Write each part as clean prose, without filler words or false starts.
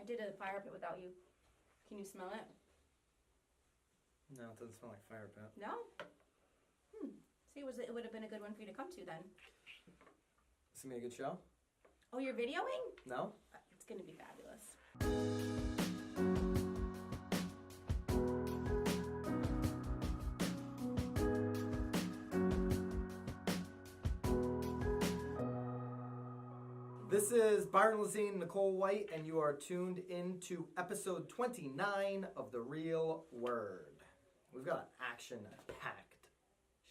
I did a fire pit without you. Can you smell it? No, it doesn't smell like fire pit. No? See, it would have been a good one for you to come to then. This is going to be a good show? Oh, you're videoing? No? It's going to be fabulous. This is Byron, Lazine, and Nicole White, and you are tuned into episode 29 of The Real Word. We've got an action-packed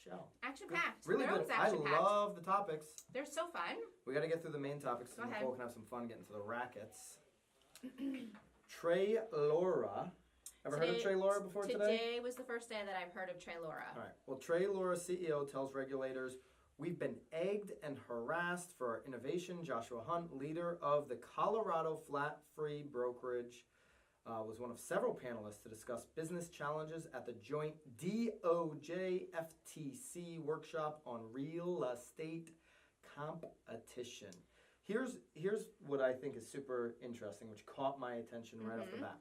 show. Action-packed. Really good. I love the topics. They're so fun. We got to get through the main topics so Nicole can have some fun getting to the rackets. Trelora. Ever heard of Trelora before today? Today was the first day that I've heard of Trelora. All right. Well, Trelora CEO tells regulators, "We've been egged and harassed for our innovation." Joshua Hunt, leader of the Colorado Flat-Free Brokerage, was one of several panelists to discuss business challenges at the joint DOJ-FTC workshop on real estate competition. Here's what I think is super interesting, which caught my attention right off the bat.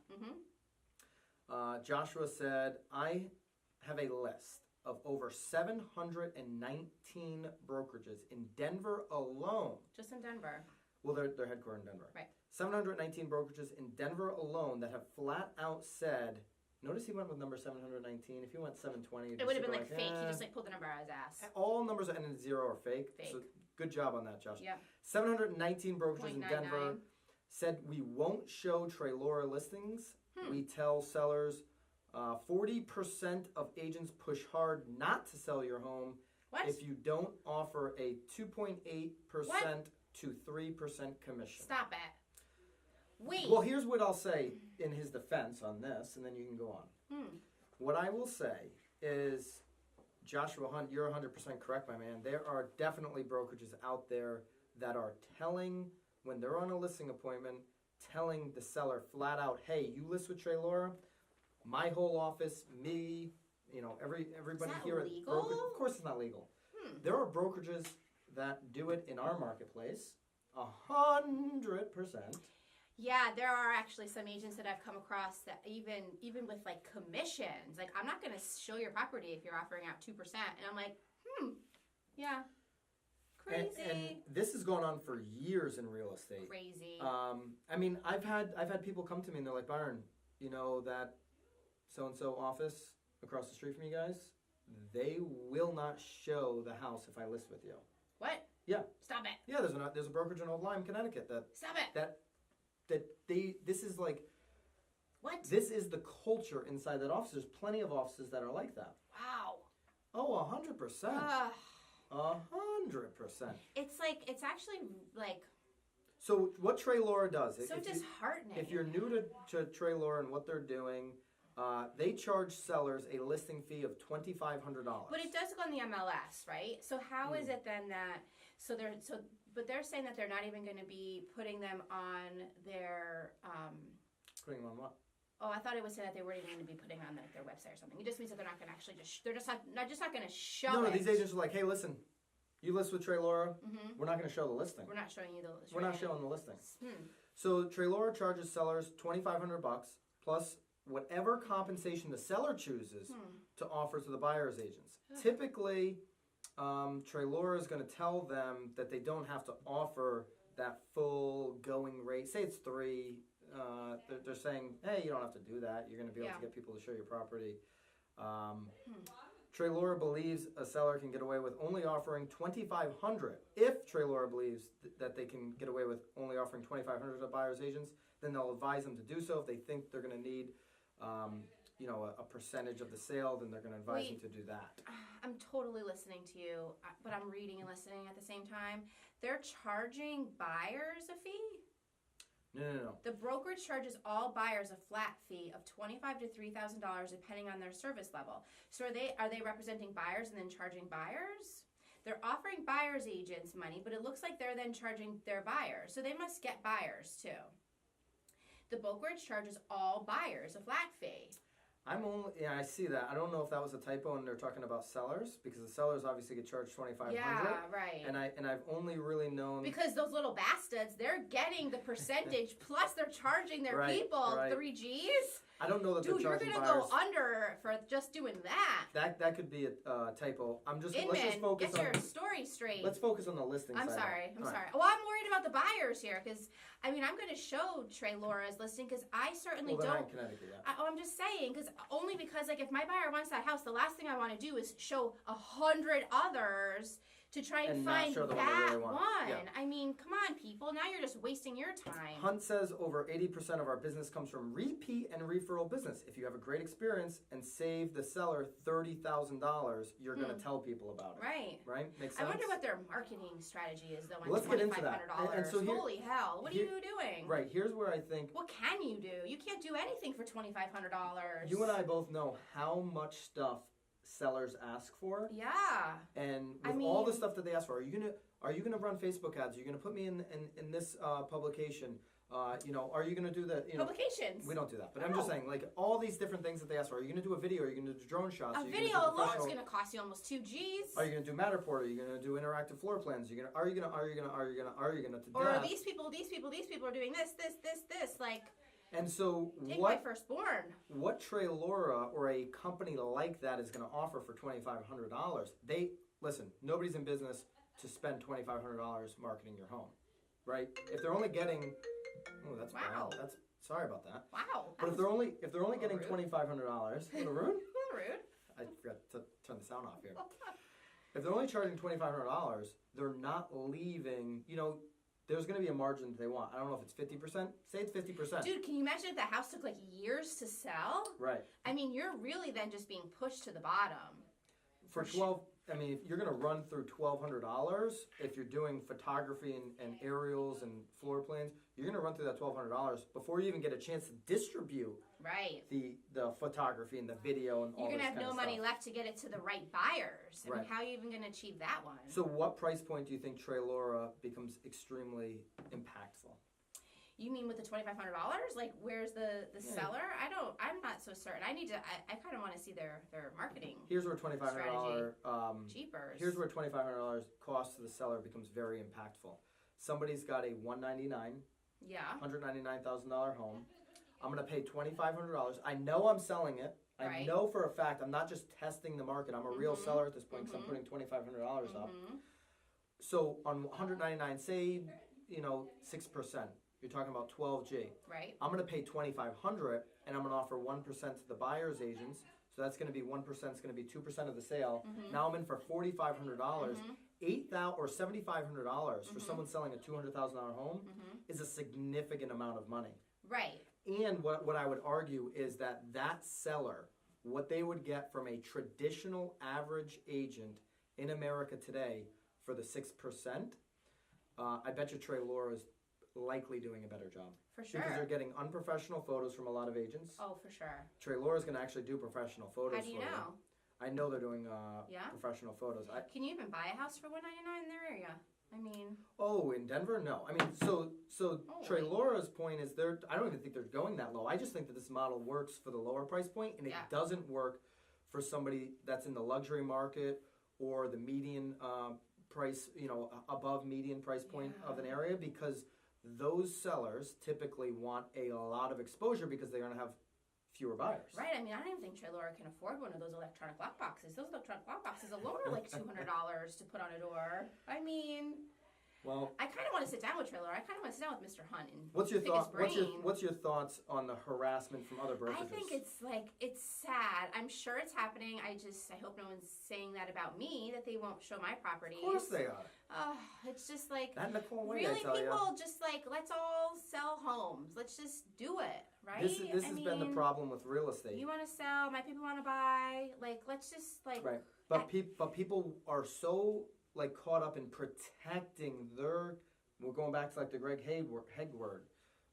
Joshua said, "I have a list of over 719 brokerages in Denver alone." Just in Denver. Well, they're headquartered in Denver. Right. 719 brokerages in Denver alone that have flat out said, notice he went with number 719. If he went 720, it would have been like fake. He just pulled the number out of his ass. All numbers that end in 0 are fake. Fake. So good job on that, Josh. Yeah. 719 brokerages in Denver said, "We won't show Trelora listings. We tell sellers 40% of agents push hard not to sell your home if you don't offer a 2.8% to 3% commission." Stop it. Wait. Well, here's what I'll say in his defense on this, and then you can go on. What I will say is, Joshua Hunt, you're 100% correct, my man. There are definitely brokerages out there that are telling, when they're on a listing appointment, telling the seller flat out, "Hey, you list with Trelora, my whole office, me, everybody here at brokerage." Of course it's not legal. There are brokerages that do it in our marketplace, 100%. Yeah, there are actually some agents that I've come across that even with like commissions, like, "I'm not going to show your property if you're offering out 2%. And I'm like, yeah, crazy. And this has gone on for years in real estate. Crazy. I mean, I've had people come to me and they're like, "Byron, you know that so-and-so office across the street from you guys, they will not show the house if I list with you." What? Yeah. Stop it. Yeah, there's a brokerage in Old Lyme, Connecticut Stop it. This is like, what? This is the culture inside that office. There's plenty of offices that are like that. Wow. Oh, 100%. 100%. It's actually like. So what Trelora does. So disheartening. If you're new to Trelora and what they're doing, they charge sellers a listing fee of $2,500. But it does go on the MLS, right? So how is it then that but they're saying that they're not even going to be putting them on their Putting them on what? Oh, I thought it was saying that they weren't even going to be putting on their website or something. It just means that they're not going to actually they're just not going to show it. No, these agents are like, "Hey, listen, you list with Trelora, we're not going to show the listing. We're not showing you the listing. We're not showing the listing." So Trelora charges sellers $2,500 plus whatever compensation the seller chooses to offer to the buyer's agents. Typically, Trelora is going to tell them that they don't have to offer that full going rate. Say it's 3. They're saying, "Hey, you don't have to do that. You're going to be able to get people to show your property." Trelora believes a seller can get away with only offering $2,500. If Trelora believes that they can get away with only offering $2,500 to buyer's agents, then they'll advise them to do so. If they think they're going to need a percentage of the sale, then they're going to advise them to do that. I'm totally listening to you, but I'm reading and listening at the same time. They're charging buyers a fee? No. The brokerage charges all buyers a flat fee of $2,500 to $3,000 depending on their service level. So are they representing buyers and then charging buyers? They're offering buyers agents money, but it looks like they're then charging their buyers. So they must get buyers too. The brokerage charges all buyers a flat fee. I see that. I don't know if that was a typo and they're talking about sellers, because the sellers obviously get charged $2,500. Yeah, right. And I've only really known, because those little bastards, they're getting the percentage plus they're charging their people 3 G's. I don't know that Dude, they're charging you're gonna buyers. go under for just doing that. That could be a typo. Let's just Inman, focus get on your story straight. Let's focus on the listing I'm side. sorry. All right. Well, I'm worried about the buyers here because I'm going to show Trelora's listing because I certainly Well, they're don't. not in Connecticut yet. I'm just saying because if my buyer wants that house, the last thing I want to do is show 100 others to try and find show the one that they really want. one. Yeah. I mean, come on, people. Now you're just wasting your time. Hunt says over 80% of our business comes from repeat and referral business. If you have a great experience and save the seller $30,000, you're going to tell people about it. Right. Makes sense? I wonder what their marketing strategy is, though, on Let's get into that. $2,500. And so Holy hell. What are you doing? Right. Here's where I think... What can you do? You can't do anything for $2,500. You and I both know how much stuff sellers ask for. Yeah. And with all the stuff that they ask for, are you gonna run Facebook ads? Are you gonna put me in this publication? Are you gonna do the publications? We don't do that, but I'm just saying, like, all these different things that they ask for. Are you gonna do a video? Are you gonna do drone shots? A video alone is gonna cost you almost 2 G's. Are you gonna do Matterport? Are you gonna do interactive floor plans? Are you gonna or these people are doing this, like. And so take my firstborn. What Trelora or a company like that is going to offer for $2,500? Listen. Nobody's in business to spend $2,500 marketing your home, right? If they're only getting, that's wow. bad. Sorry about that. Wow. But if they're only getting $2,500, a little rude. Rude. I forgot to turn the sound off here. If they're only charging $2,500, they're not leaving. There's going to be a margin that they want. I don't know if it's 50%. Say it's 50%. Dude, can you imagine if the house took like years to sell? Right. I mean, you're really then just being pushed to the bottom. For if you're going to run through $1,200, if you're doing photography and aerials and floor plans, you're going to run through that $1,200 before you even get a chance to distribute the photography and the video and all this kind of stuff. You're going to have no money left to get it to the right buyers. I mean, how are you even going to achieve that one? So what price point do you think Trelora becomes extremely impactful? You mean with the $2,500? Like, where's the seller? I'm not so certain. I kind of want to see their marketing. Here's where $2,500 cheapers. Here's where $2,500 cost to the seller becomes very impactful. Somebody's got a $199,000 home. I'm going to pay $2,500. I know I'm selling it. I know for a fact. I'm not just testing the market. I'm a real seller at this point because I'm putting $2,500 up. So on $199,000, say 6%. You're talking about 12G. Right. I'm going to pay $2,500, and I'm going to offer 1% to the buyer's agents. So that's going to be 1%. It's going to be 2% of the sale. Now I'm in for $4,500. $8,000 or $7,500 for someone selling a $200,000 home is a significant amount of money. Right. And what I would argue is that seller, what they would get from a traditional average agent in America today for the 6%, I bet you Trelora is likely doing a better job. For sure. Because they're getting unprofessional photos from a lot of agents. Oh, for sure. Trelora is going to actually do professional photos. How do you know? I know they're doing professional photos. Can you even buy a house for $199 in their area? I mean. Oh, in Denver? No. I mean, so Trelora's point is I don't even think they're going that low. I just think that this model works for the lower price point, and it doesn't work for somebody that's in the luxury market or the median price, above median price point of an area, because those sellers typically want a lot of exposure because they're going to have fewer buyers. Right. I mean, I don't even think Trelora can afford one of those electronic lock boxes. Those electronic lock boxes alone are like $200 to put on a door. I mean, well, I kind of want to sit down with Trelora. I kind of want to sit down with Mr. Hunt and what's your thought? What's your thoughts on the harassment from other brokerages? I think it's sad. I'm sure it's happening. I hope no one's saying that about me, that they won't show my properties. Of course they are. It's just like, that Nicole way, really, I tell people just like, let's all sell homes. Let's just do it, right? This has been the problem with real estate. You want to sell, my people want to buy. Like, let's just like. Right, but people are so like caught up in protecting their. We're going back to like the Greg Hegward,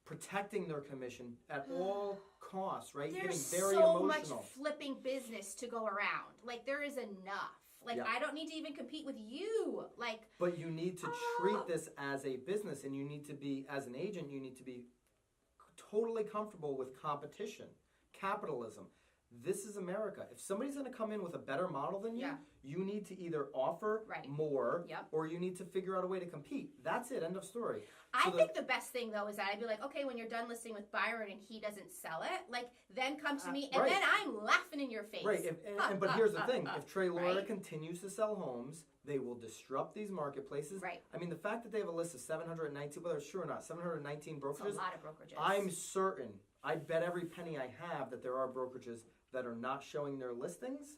protecting their commission at all costs, right? There's getting very so emotional. much flipping business to go around. Like, there is enough. Like, I don't need to even compete with you. Like, but you need to treat this as a business, and you need to be, as an agent, you need to be totally comfortable with competition, capitalism. This is America. If somebody's going to come in with a better model than you, Yeah. you need to either offer Right. more Yep. or you need to figure out a way to compete. That's it. End of story. I think the best thing though is that I'd be like, okay, when you're done listing with Byron and he doesn't sell it, like then come to me and right. then I'm laughing in your face. Right. But here's the thing. If Trelora Right. continues to sell homes, they will disrupt these marketplaces. Right. I mean, the fact that they have a list of 719, whether it's true or not, 719 It's brokerages, a lot of brokerages. I'm certain, I'd bet every penny I have that there are brokerages that are not showing their listings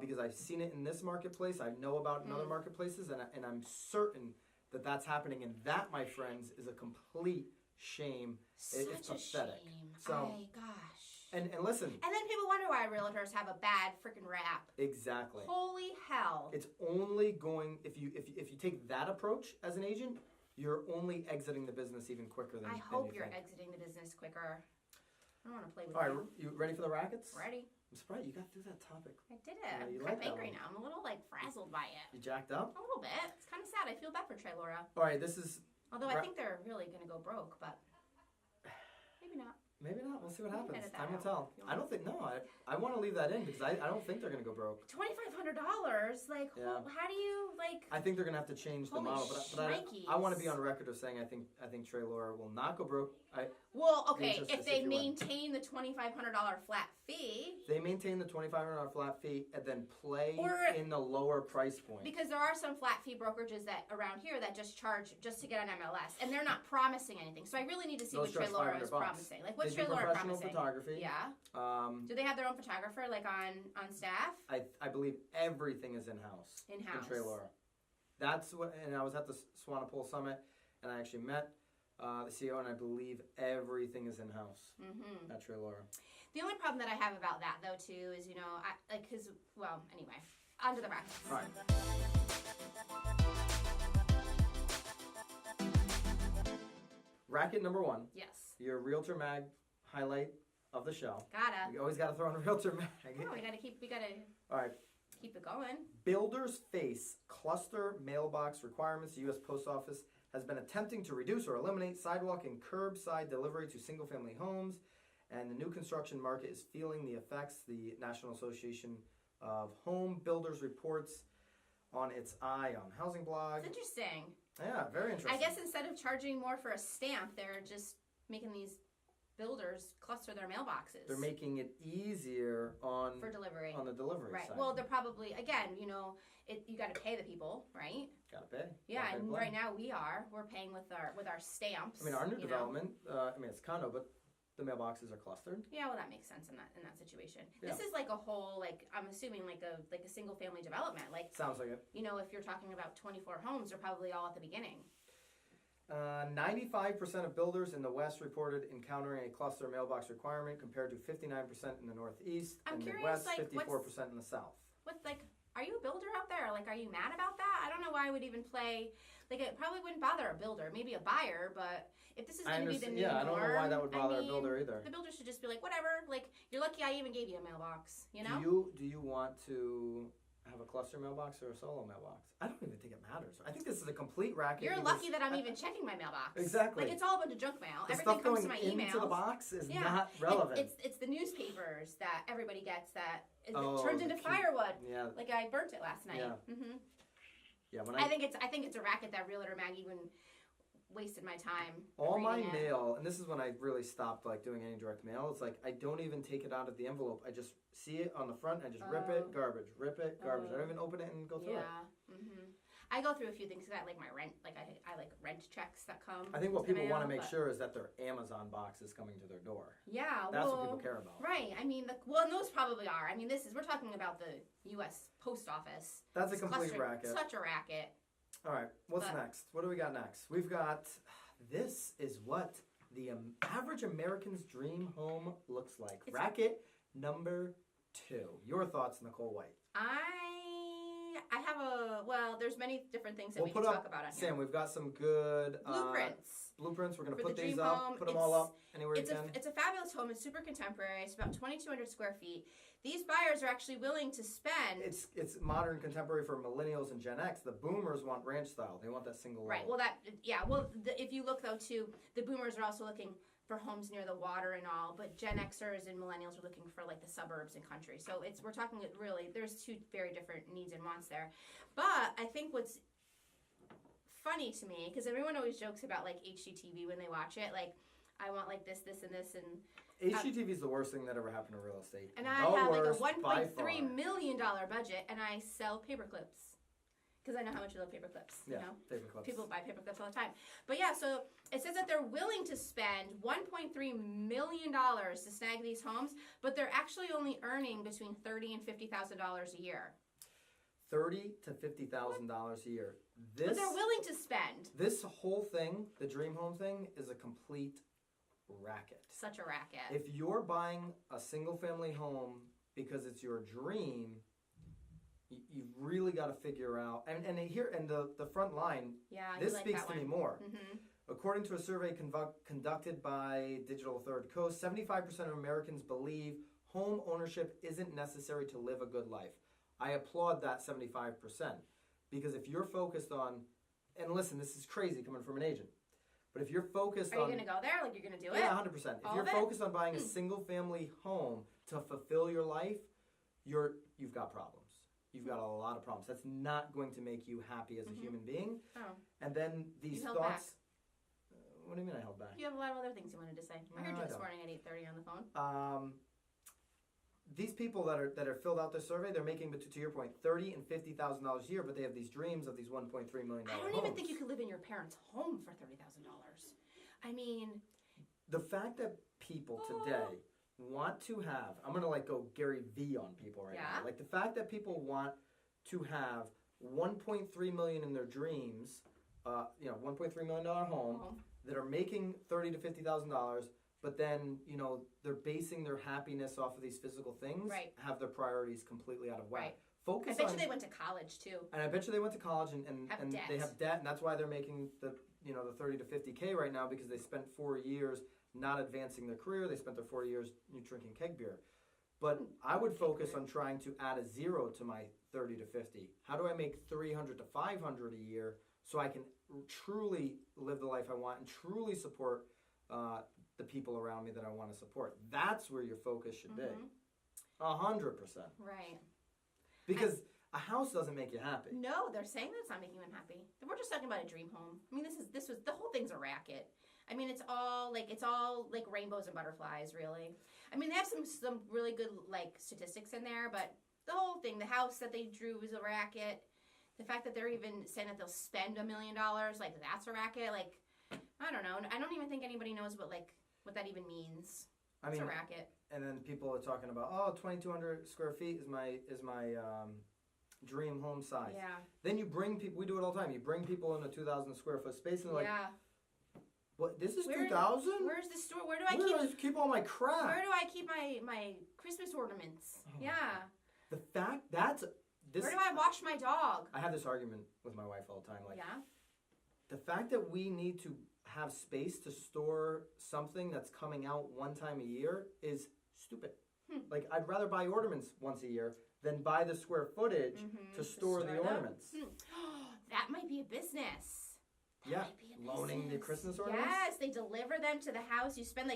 because I've seen it in this marketplace. I know about it in other marketplaces, and I'm certain that that's happening. And that, my friends, is a complete shame. It's pathetic. Shame. So, gosh. and listen. And then people wonder why realtors have a bad freaking rap. Exactly. Holy hell. It's only going if you take that approach as an agent, you're only exiting the business even quicker than I than hope you you're think. exiting the business quicker. I don't want to play with All right, you. you ready for the rackets? Ready? I'm surprised you got through that topic. I did it. Yeah, I'm you kind like of that angry one. now. I'm a little like frazzled by it. You jacked up? A little bit. It's kind of sad. I feel bad for Trelora. All right, this is Although I think they're really going to go broke, but maybe not. maybe not. We'll see what We can happens. edit that Time will out. tell. You I don't think I want to leave that in because I don't think they're going to go broke. $2,500. Like, Yeah. how do you like? I think they're going to have to change the Holy model, but shnikes. I want to be on record of saying I think Trelora will not go broke. Well, okay, Just if to see they if you win. maintain the $2,500 flat fee, They maintain the $2,500 flat fee and then play Or- in the lower price point. because there are some flat fee brokerages that around here that just charge just to get on MLS, and they're not promising anything. So I really need to see Those what charge Trelora is $500. promising. Like, what's They do Trelora professional promising? photography. Yeah. Do they have their own photographer, like on staff? I believe everything is in house. In-house. In Trelora. That's what. And I was at the Swanepoel Summit, and I actually met the CEO, and I believe everything is in house at Trelora. The only problem that I have about that, though, too, is, anyway, on to the rackets. All right. Racket number 1. Yes. Your Realtor Mag highlight of the show. Gotta. You always got to throw in a Realtor Mag. Oh, we gotta keep it going. Builders face cluster mailbox requirements. The U.S. Post Office has been attempting to reduce or eliminate sidewalk and curbside delivery to single-family homes, and the new construction market is feeling the effects. The National Association of Home Builders reports on its Eye on Housing blog. It's interesting. Yeah, very interesting. I guess instead of charging more for a stamp, they're just making these builders cluster their mailboxes. They're making it easier for delivery. on the delivery Right. side. Well, they're probably, again, you got to pay the people, right? Gotta pay. Yeah, Gotta pay and the right now we're paying with our stamps. I mean, our new you know. development. It's condo, but the mailboxes are clustered. Yeah, well, that makes sense in that situation. Yeah. This is like a whole, like, I'm assuming like a single family development. Like, Sounds like it. if you're talking about 24 homes, they're probably all at the beginning. 95% of builders in the West reported encountering a cluster mailbox requirement compared to 59% in the Northeast I'm and curious, Midwest, like, 54% in the South. Are you a builder out there? Like, are you mad about that? I don't know why I would even play. Like, it probably wouldn't bother a builder, maybe a buyer, but if this is going to be the new I don't know why that would bother norm, a builder either. The builder should just be like, whatever. Like, you're lucky I even gave you a mailbox. You know? Do you want to have a cluster mailbox or a solo mailbox? I don't even think it matters. I think this is a complete racket. You're lucky that I'm even checking my mailbox. Exactly. Like, it's all a bunch of junk mail. The Everything stuff comes going to my emails. into the box is Yeah. not relevant. It's the newspapers that everybody gets that it Oh, turns the into cute- firewood. Yeah. Like, I burnt it last night. Yeah. Mm-hmm. Yeah. When I think it's a racket that Realtor Mag even wasted my time. all my reading it. mail, and this is when I really stopped like doing any direct mail. It's like I don't even take it out of the envelope. I just see it on the front. I just rip it, garbage. Rip it, garbage. I don't even open it and go through it. Yeah. Mm-hmm. I go through a few things because I like my rent. Like I like rent checks that come. I think what to the people want to mail, make but- sure is that their Amazon box is coming to their door. Yeah, That's well, what people care about. Right. I mean, and those probably are. I mean, we're talking about the U.S. Post Office. That's a It's complete clustered- racket. Such a racket. All right, what's But- next? What do we got next? We've got, this is what the average American's dream home looks like. It's- Racket number 2. Your thoughts, Nicole White. I have there's many different things that We'll we can put talk up, about on Sam, here. we've got some good Blueprints. Blueprints. We're going to For put the these dream up, home, put them all up anywhere you It's can. a fabulous home. It's super contemporary. It's about 2,200 square feet. These buyers are actually willing to spend. It's modern contemporary for millennials and Gen X. The boomers want ranch style. They want that single Right. level. Well, if you look though too, the boomers are also looking for homes near the water and all, but Gen Xers and millennials are looking for like the suburbs and country. So we're talking really, there's two very different needs and wants there. But I think what's funny to me, because everyone always jokes about like HGTV when they watch it, like I want like this, and this, and HGTV is the worst thing that ever happened to real estate. And I have like a $1.3 million budget, and I sell paper clips. Because I know how much you love paper clips. Yeah, you know? paper clips. People buy paper clips all the time. But yeah, so it says that they're willing to spend $1.3 million to snag these homes, but they're actually only earning between $30,000 and $50,000 a year. $30,000 to $50,000 a year. But they're willing to spend. This whole thing, the dream home thing, is a complete racket. Such a racket. If you're buying a single family home because it's your dream, you've really got to figure out, and here, and the front line, this speaks to me more. Mm-hmm. According to a survey conducted by Digital Third Coast, 75% of Americans believe home ownership isn't necessary to live a good life. I applaud that 75%, because if you're focused on, and listen, this is crazy coming from an agent, but if you're focused on... Are you going to go there? Like you're going to do it? Yeah, 100%. If you're focused on buying a single family home to fulfill your life, you've got problems. You've got a lot of problems. That's not going to make you happy as a human being. Oh. And then these thoughts... what do you mean I held back? You have a lot of other things you wanted to say. I heard you this morning at 8:30 on the phone. These people that are filled out this survey, they're making, to your point, $30,000 and $50,000 a year, but they have these dreams of these $1.3 million I don't homes. even think you could live in your parents' home for $30,000. I mean... The fact that people today want to have... I'm going to like go Gary V on people right now. Like the fact that people want to have $1.3 million in their dreams, $1.3 million home, that are making $30,000 to $50,000, but then, they're basing their happiness off of these physical things, have their priorities completely out of whack. I bet you they went to college too. And I bet you they went to college and they have debt, and that's why they're making the 30 to 50K right now, because they spent 4 years not advancing their career. They spent their 4 years drinking keg beer. But I would focus on trying to add a zero to my 30 to 50. How do I make 300 to 500 a year so I can truly live the life I want and truly support the people around me that I want to support? That's where your focus should be. 100%. Right. Because a house doesn't make you happy. No, they're saying that it's not making them happy. We're just talking about a dream home. I mean, the whole thing's a racket. I mean, it's all like rainbows and butterflies, really. I mean, they have some really good like statistics in there, but the whole thing, the house that they drew was a racket. The fact that they're even saying that they'll spend $1 million, like that's a racket. Like, I don't know. I don't even think anybody knows what that even means. It's a racket. And then people are talking about, 2,200 square feet is my dream home size. Yeah. Then you bring people, we do it all the time, you bring people in a 2,000 square foot space and they're like, what, this is 2,000? Where's the store? Where do I keep all my crap? Where do I keep my Christmas ornaments? The fact where do I wash my dog? I have this argument with my wife all the time. Like, the fact that we need to have space to store something that's coming out one time a year is stupid. Like, I'd rather buy ornaments once a year than buy the square footage to store the ornaments. That might be a business. Loaning the Christmas ornaments? Yes, they deliver them to the house. You spend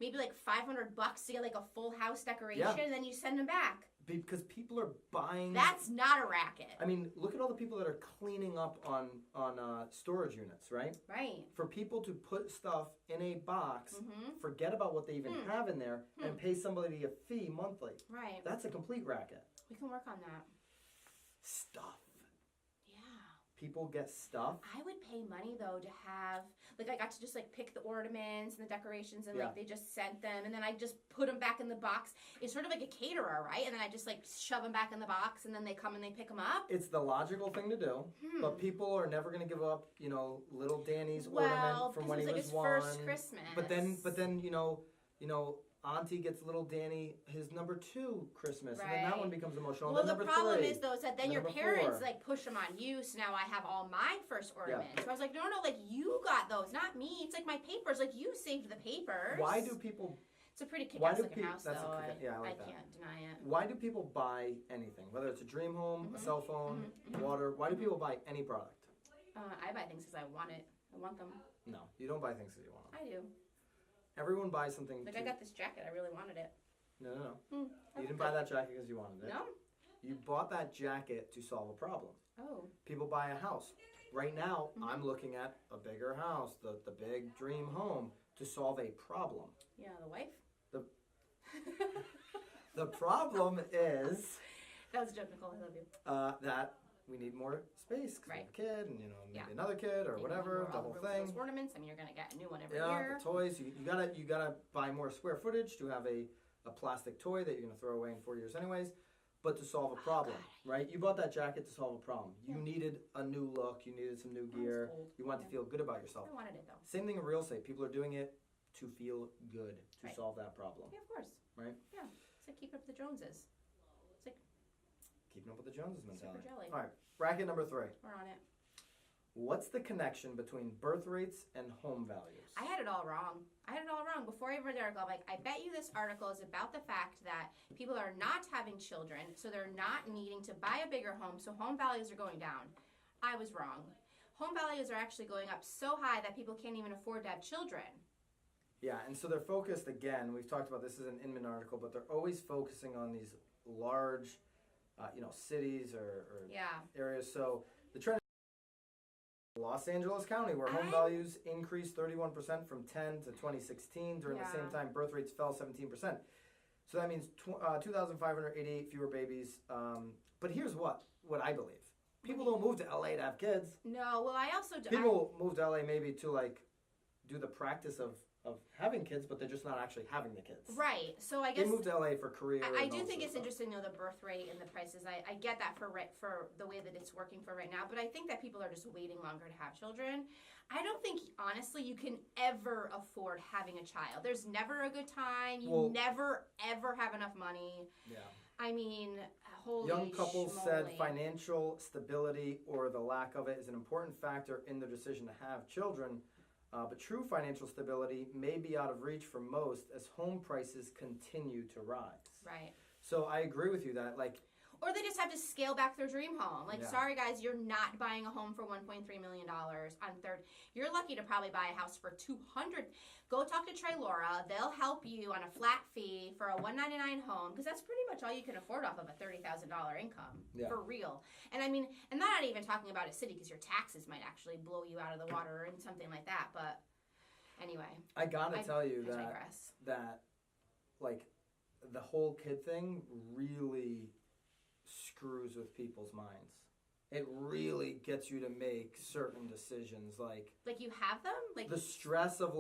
maybe $500 to get a full house decoration, and then you send them back. Because people are buying... That's not a racket. I mean, look at all the people that are cleaning up on storage units, right? Right. For people to put stuff in a box, forget about what they even have in there, and pay somebody a fee monthly. Right. That's a complete racket. We can work on that. Stuff. People get stuff. I would pay money though to have I got to just pick the ornaments and the decorations and they just sent them and then I just put them back in the box. It's sort of like a caterer, right? And then I just shove them back in the box and then they come and they pick them up. It's the logical thing to do, but people are never going to give up, little Danny's ornament from when he was one. First Christmas. But then Auntie gets little Danny his number 2 Christmas, and then that one becomes emotional. Well, and then the problem 3, is though is that then your parents push them on you. So now I have all my first ornaments. So I was like, no, you got those, not me. It's my papers. You saved the papers. Why do people? It's a pretty kick-ass-looking house, though. I can't deny it. Why do people buy anything, whether it's a dream home, a cell phone, water? Why do people buy any product? I buy things because I want it. I want them. No, you don't buy things because you want them. I do. everyone buys something. Like I got this jacket, I really wanted it. No. You didn't buy that jacket because you wanted it. No. You bought that jacket to solve a problem. Oh. People buy a house. Right now, I'm looking at a bigger house, the big dream home, to solve a problem. Yeah, the wife? The problem is... That was a joke, Nicole. I love you. That we need more space because we have a kid and, maybe another kid or whatever, the whole thing. Ornaments. I mean, you're going to get a new one every year. Yeah, the toys. You gotta buy more square footage to have a plastic toy that you're going to throw away in 4 years anyways. But to solve a problem, right? You bought that jacket to solve a problem. You needed a new look. You needed some new gear. You wanted to feel good about yourself. I wanted it, though. Same thing in real estate. People are doing it to feel good, to solve that problem. Yeah, of course. Right? Yeah. It's like keep up with the Joneses. It's like keeping up with the Joneses mentality. Super jelly. All right. Bracket number 3. We're on it. What's the connection between birth rates and home values? I had it all wrong. Before I read the article, I'm like, I bet you this article is about the fact that people are not having children, so they're not needing to buy a bigger home, so home values are going down. I was wrong. Home values are actually going up so high that people can't even afford to have children. Yeah, and so they're focused, again, we've talked about this is an Inman article, but they're always focusing on these large, cities or areas. So the trend Los Angeles County, where home values increased 31% from 10 to 2016. During the same time, birth rates fell 17%. So that means 2,588 fewer babies. But here's what I believe. People don't move to LA to have kids. No, well, I also... People move to LA maybe to, do the practice of having kids, but they're just not actually having the kids. Right. So I guess... They move to LA for career. I do think it's interesting, the birth rate and the prices. I get that for the way that it's working for right now, but I think that people are just waiting longer to have children. I don't think, honestly, you can ever afford having a child. There's never a good time. You never, ever have enough money. Yeah. I mean, holy Young couples schmoly. said financial stability or the lack of it is an important factor in their decision to have children. But true financial stability may be out of reach for most as home prices continue to rise. Right. So I agree with you that, or they just have to scale back their dream home. Sorry guys, you're not buying a home for $1.3 million on third. You're lucky to probably buy a house for $200. Go talk to Trelora. They'll help you on a flat fee for a $199 home, because that's pretty much all you can afford off of a $30,000 income. Yeah. For real. And I mean, and not even talking about a city, because your taxes might actually blow you out of the water and something like that. But anyway, I gotta tell you that the whole kid thing really screws with people's minds. It really gets you to make certain decisions, like you have them, the stress of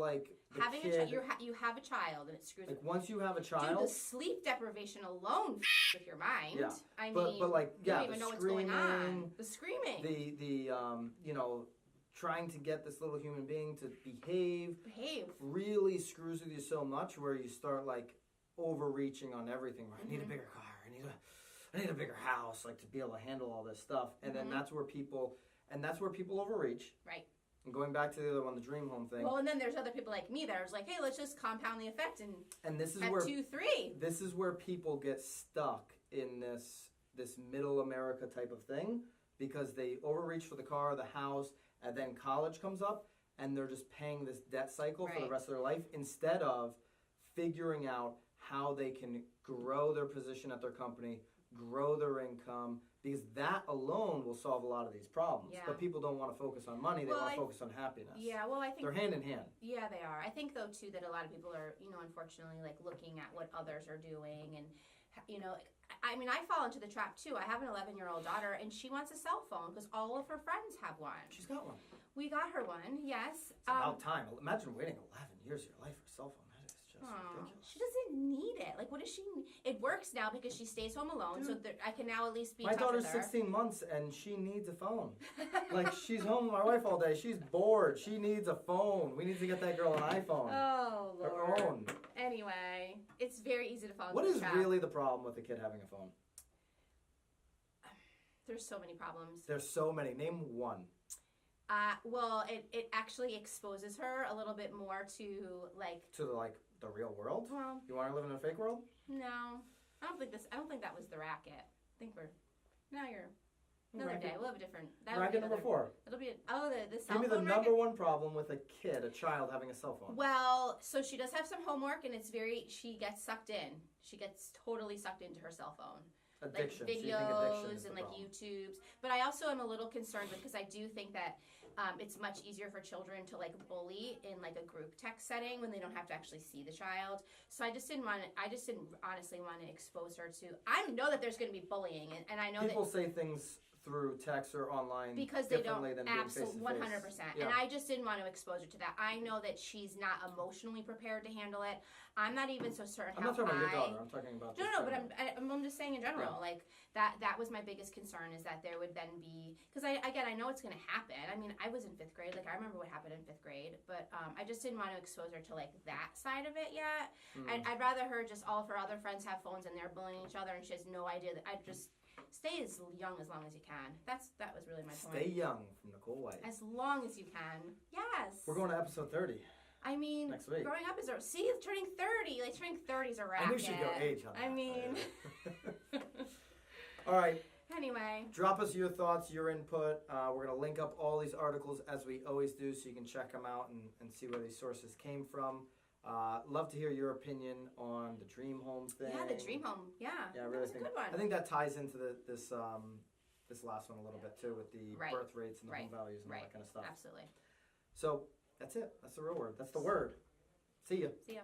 having kid, a child. You have a child, and it screws. Once you have a child, dude, the sleep deprivation alone with your mind. Yeah. I mean, you don't even know what's going on. The screaming, the trying to get this little human being to behave really screws with you so much, where you start overreaching on everything. I need a bigger car. I need a bigger house, to be able to handle all this stuff. And then that's where people overreach. Right. And going back to the other one, the dream home thing. Well, and then there's other people like me that are like, hey, let's just compound the effect and this is at where 2-3. This is where people get stuck in this middle America type of thing, because they overreach for the car, the house, and then college comes up, and they're just paying this debt cycle for the rest of their life, instead of figuring out how they can grow their position at their company, grow their income, because that alone will solve a lot of these problems. Yeah. But people don't want to focus on money, they want to focus on happiness. Yeah, well, I think they're hand in hand. Yeah, they are. I think, though, too, that a lot of people are, unfortunately, looking at what others are doing. And, I mean, I fall into the trap, too. I have an 11-year-old daughter, and she wants a cell phone because all of her friends have one. She's got one. We got her one, yes. It's about time. Imagine waiting 11 years of your life for a cell phone. Ridiculous. She doesn't need it. What does she need? It works now because she stays home alone, so I can now at least be in touch with her. My daughter's 16 months and she needs a phone. She's home with my wife all day. She's bored. She needs a phone. We need to get that girl an iPhone. Oh, Lord. Her own. Anyway, it's very easy to fall into What is trap. really the problem with a kid having a phone? There's so many problems. There's so many. Name one. Well, it actually exposes her a little bit more to the real world? Well, you want to live in a fake world? No. I don't think that was the Racket. I think you're Another day. We'll have a different. Racket number 4. It'll be the cell Give me phone the racket. number one problem with a child having a cell phone. Well, so she does have some homework, and she gets sucked in. She gets totally sucked into her cell phone. Addiction. Like So you think addiction is videos and the like problem. YouTubes. But I also am a little concerned because I do think that it's much easier for children to like bully in like a group text setting when they don't have to actually see the child. So I just didn't honestly want to expose her to. I know that there's going to be bullying, and I know People that say things through text or online because they don't differently than being absolutely face-to-face. 100%. Yeah. And I just didn't want to expose her to that. I know that she's not emotionally prepared to handle it. I'm not even so certain I'm how not talking about your I. daughter. I'm talking about No, but I'm just saying in general, Yeah. like that was my biggest concern is that there would then be because I know it's going to happen. I mean, I was in 5th grade, like I remember what happened in 5th grade, but I just didn't want to expose her to like that side of it yet. I'd rather her just all of her other friends have phones and they're bullying each other and she has no idea. I'd just stay as young as long as you can. That was really my point. Stay young from Nicole White. As long as you can. Yes. We're going to episode 30. I mean, next week. Growing up is turning 30. Like turning 30 is a racket. I knew she'd go age on that. I mean. All right. Anyway. Drop us your thoughts, your input. We're going to link up all these articles as we always do so you can check them out and see where these sources came from. Love to hear your opinion on the dream home thing. Yeah, the dream home. Yeah, I really that's think a good one. I think that ties into this last one a little bit too with the birth rates and the home values and all that kind of stuff. Absolutely. So that's it. That's the real word. That's the word. See ya. See ya.